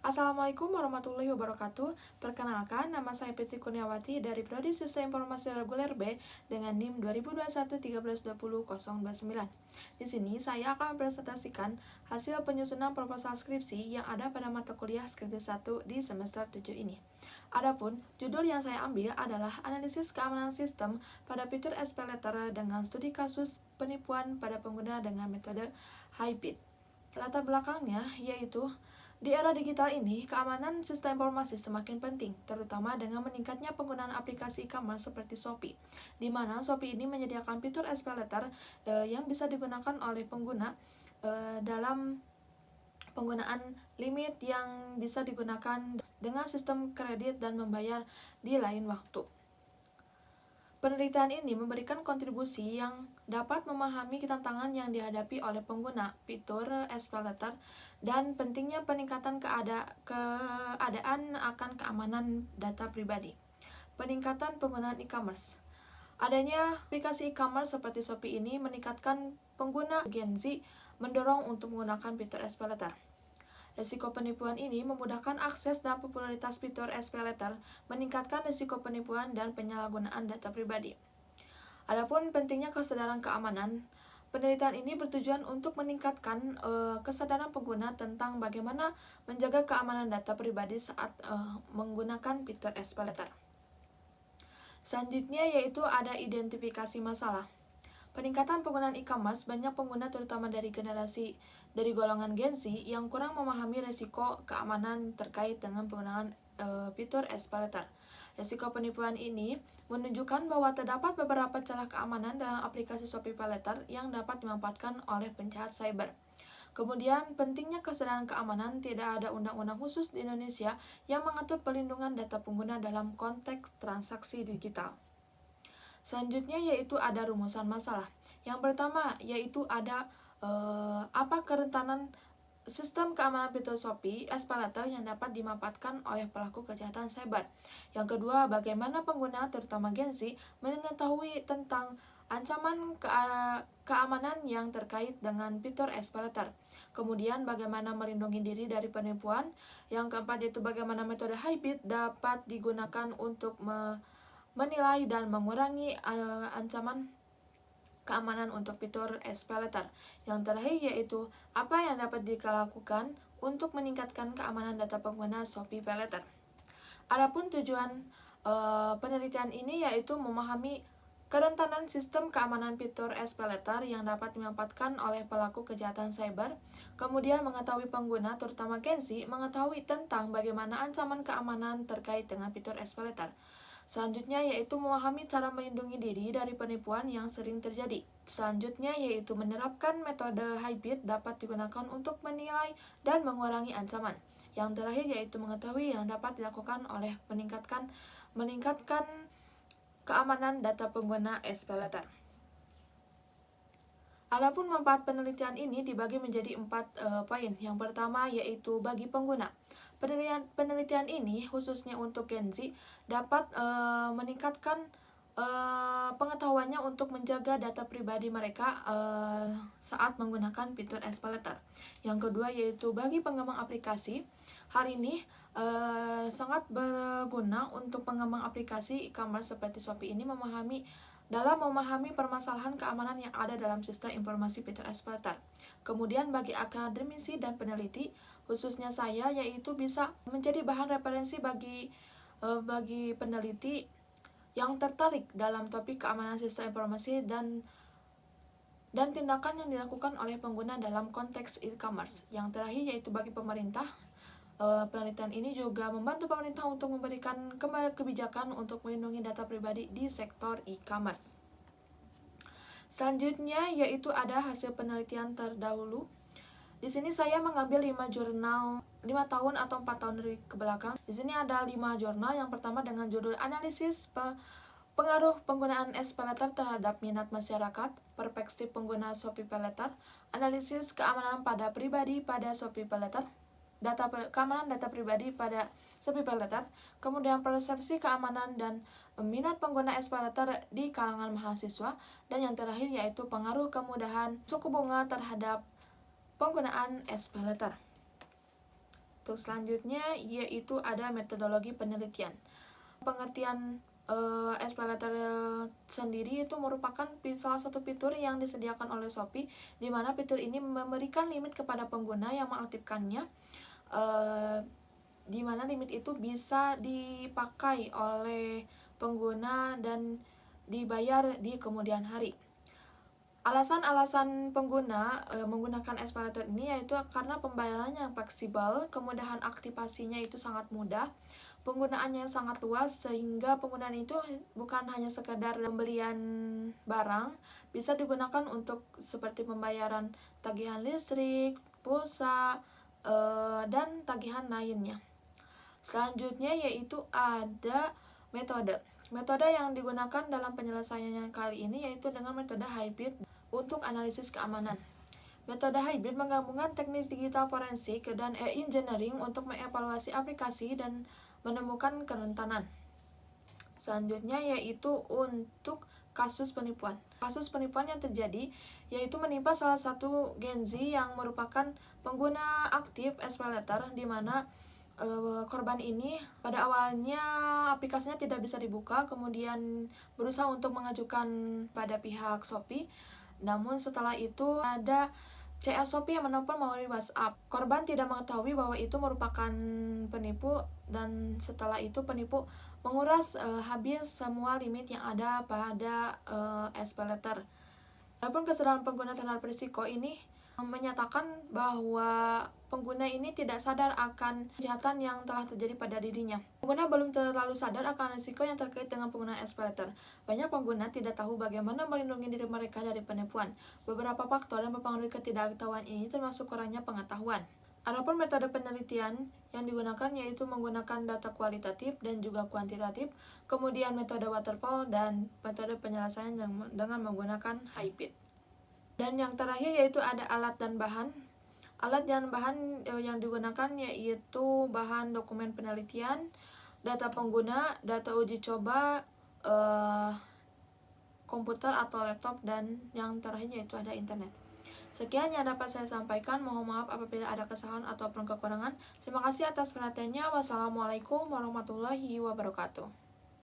Assalamualaikum warahmatullahi wabarakatuh. Perkenalkan, nama saya Fitri Kurniawati dari Prodi Sistem Informasi Reguler B dengan NIM 2021 1320 029. Di sini saya akan mempresentasikan hasil penyusunan proposal skripsi yang ada pada mata kuliah skripsi 1 di semester 7 ini. Adapun judul yang saya ambil adalah analisis keamanan sistem pada fitur SPLetter dengan studi kasus penipuan pada pengguna dengan metode hybrid. Latar belakangnya yaitu di era digital ini, keamanan sistem informasi semakin penting, terutama dengan meningkatnya penggunaan aplikasi e-commerce seperti Shopee, di mana Shopee ini menyediakan fitur SPLetter yang bisa digunakan oleh pengguna dalam penggunaan limit yang bisa digunakan dengan sistem kredit dan membayar di lain waktu. Penelitian ini memberikan kontribusi yang dapat memahami tantangan yang dihadapi oleh pengguna fitur SPLetter dan pentingnya peningkatan keadaan akan keamanan data pribadi. Peningkatan penggunaan e-commerce. Adanya aplikasi e-commerce seperti Shopee ini meningkatkan pengguna Gen Z mendorong untuk menggunakan fitur SPLetter. Risiko penipuan ini memudahkan akses dan popularitas fitur SPLetter, meningkatkan risiko penipuan dan penyalahgunaan data pribadi. Adapun pentingnya kesadaran keamanan, penelitian ini bertujuan untuk meningkatkan kesadaran pengguna tentang bagaimana menjaga keamanan data pribadi saat menggunakan fitur SPLetter. Selanjutnya yaitu ada identifikasi masalah. Peningkatan penggunaan e-commerce, banyak pengguna terutama dari golongan Gen Z yang kurang memahami risiko keamanan terkait dengan penggunaan fitur SPLetter. Risiko penipuan ini menunjukkan bahwa terdapat beberapa celah keamanan dalam aplikasi Shopee PayLater yang dapat dimanfaatkan oleh penjahat cyber. Kemudian, pentingnya kesadaran keamanan, tidak ada undang-undang khusus di Indonesia yang mengatur perlindungan data pengguna dalam konteks transaksi digital. Selanjutnya yaitu ada rumusan masalah. Yang pertama yaitu ada apa kerentanan sistem keamanan fitur Shopee SPLetter yang dapat dimanfaatkan oleh pelaku kejahatan cyber. Yang kedua, bagaimana pengguna terutama Gen Z mengetahui tentang ancaman keamanan yang terkait dengan fitur SPLetter. Kemudian bagaimana melindungi diri dari penipuan. Yang keempat yaitu bagaimana metode hybrid dapat digunakan untuk menilai dan mengurangi ancaman keamanan untuk fitur SPLetter. Yang terakhir yaitu apa yang dapat dilakukan untuk meningkatkan keamanan data pengguna Shopee PayLater. Adapun tujuan penelitian ini yaitu memahami kerentanan sistem keamanan fitur SPLetter yang dapat dimanfaatkan oleh pelaku kejahatan cyber, kemudian mengetahui pengguna terutama Gen Z mengetahui tentang bagaimana ancaman keamanan terkait dengan fitur SPLetter. Selanjutnya yaitu memahami cara melindungi diri dari penipuan yang sering terjadi. Selanjutnya yaitu menerapkan metode hybrid dapat digunakan untuk menilai dan mengurangi ancaman. Yang terakhir yaitu mengetahui yang dapat dilakukan oleh meningkatkan keamanan data pengguna SPLetter. Adapun manfaat penelitian ini dibagi menjadi 4 poin. Yang pertama yaitu bagi pengguna. Penelitian ini khususnya untuk Gen Z dapat meningkatkan pengetahuannya untuk menjaga data pribadi mereka saat menggunakan fitur SPLetter. Yang kedua yaitu bagi pengembang aplikasi. Hal ini sangat berguna untuk pengembang aplikasi e-commerce seperti Shopee ini dalam memahami permasalahan keamanan yang ada dalam sistem informasi fitur SPLetter. Kemudian bagi akademisi dan peneliti, khususnya saya, yaitu bisa menjadi bahan referensi bagi peneliti yang tertarik dalam topik keamanan sistem informasi dan tindakan yang dilakukan oleh pengguna dalam konteks e-commerce. Yang terakhir yaitu bagi pemerintah, penelitian ini juga membantu pemerintah untuk memberikan kebijakan untuk melindungi data pribadi di sektor e-commerce. Selanjutnya yaitu ada hasil penelitian terdahulu. Di sini saya mengambil 5 jurnal 5 tahun atau 4 tahun dari ke belakang. Di sini ada 5 jurnal. Yang pertama dengan judul analisis pengaruh penggunaan SPLetter terhadap minat masyarakat, perspektif pengguna Shopee PayLater, analisis keamanan pada pribadi pada Shopee PayLater, keamanan data pribadi pada Shopee PayLater, kemudian persepsi keamanan dan minat pengguna SPLetter di kalangan mahasiswa, dan yang terakhir yaitu pengaruh kemudahan suku bunga terhadap penggunaan SPLetter. Untuk selanjutnya yaitu ada metodologi penelitian. Pengertian SPay Later sendiri itu merupakan salah satu fitur yang disediakan oleh Shopee, di mana fitur ini memberikan limit kepada pengguna yang mengaktifkannya, di mana limit itu bisa dipakai oleh pengguna dan dibayar di kemudian hari. Alasan-alasan pengguna menggunakan SPay Later ini yaitu karena pembayarannya yang fleksibel, kemudahan aktivasinya itu sangat mudah, penggunaannya sangat luas sehingga penggunaan itu bukan hanya sekedar pembelian barang, bisa digunakan untuk seperti pembayaran tagihan listrik, pulsa, dan tagihan lainnya. Selanjutnya yaitu ada metode. Metode yang digunakan dalam penyelesaiannya kali ini yaitu dengan metode hybrid untuk analisis keamanan. Metode hybrid menggabungkan teknik digital forensik dan engineering untuk mengevaluasi aplikasi dan menemukan kerentanan. Selanjutnya yaitu untuk kasus penipuan. Kasus penipuan yang terjadi yaitu menimpa salah satu Gen Z yang merupakan pengguna aktif SPay Later, di mana korban ini pada awalnya aplikasinya tidak bisa dibuka, kemudian berusaha untuk mengajukan pada pihak Shopee. Namun setelah itu ada CA Shopee yang menelpon melalui WhatsApp. Korban tidak mengetahui bahwa itu merupakan penipu, dan setelah itu penipu menguras habis semua limit yang ada pada SPay Later. Adapun kesadaran pengguna terhadap risiko ini menyatakan bahwa pengguna ini tidak sadar akan kejahatan yang telah terjadi pada dirinya. Pengguna belum terlalu sadar akan risiko yang terkait dengan penggunaan SPay Later. Banyak pengguna tidak tahu bagaimana melindungi diri mereka dari penipuan. Beberapa faktor yang mempengaruhi ketidaktahuan ini termasuk kurangnya pengetahuan. Adapun metode penelitian yang digunakan yaitu menggunakan data kualitatif dan juga kuantitatif, kemudian metode waterfall, dan metode penyelesaian dengan menggunakan hybrid. Dan yang terakhir yaitu ada alat dan bahan. Alat dan bahan yang digunakan yaitu bahan dokumen penelitian, data pengguna, data uji coba, komputer atau laptop, dan yang terakhir yaitu ada internet. Sekian yang dapat saya sampaikan. Mohon maaf apabila ada kesalahan ataupun kekurangan. Terima kasih atas perhatiannya. Wassalamualaikum warahmatullahi wabarakatuh.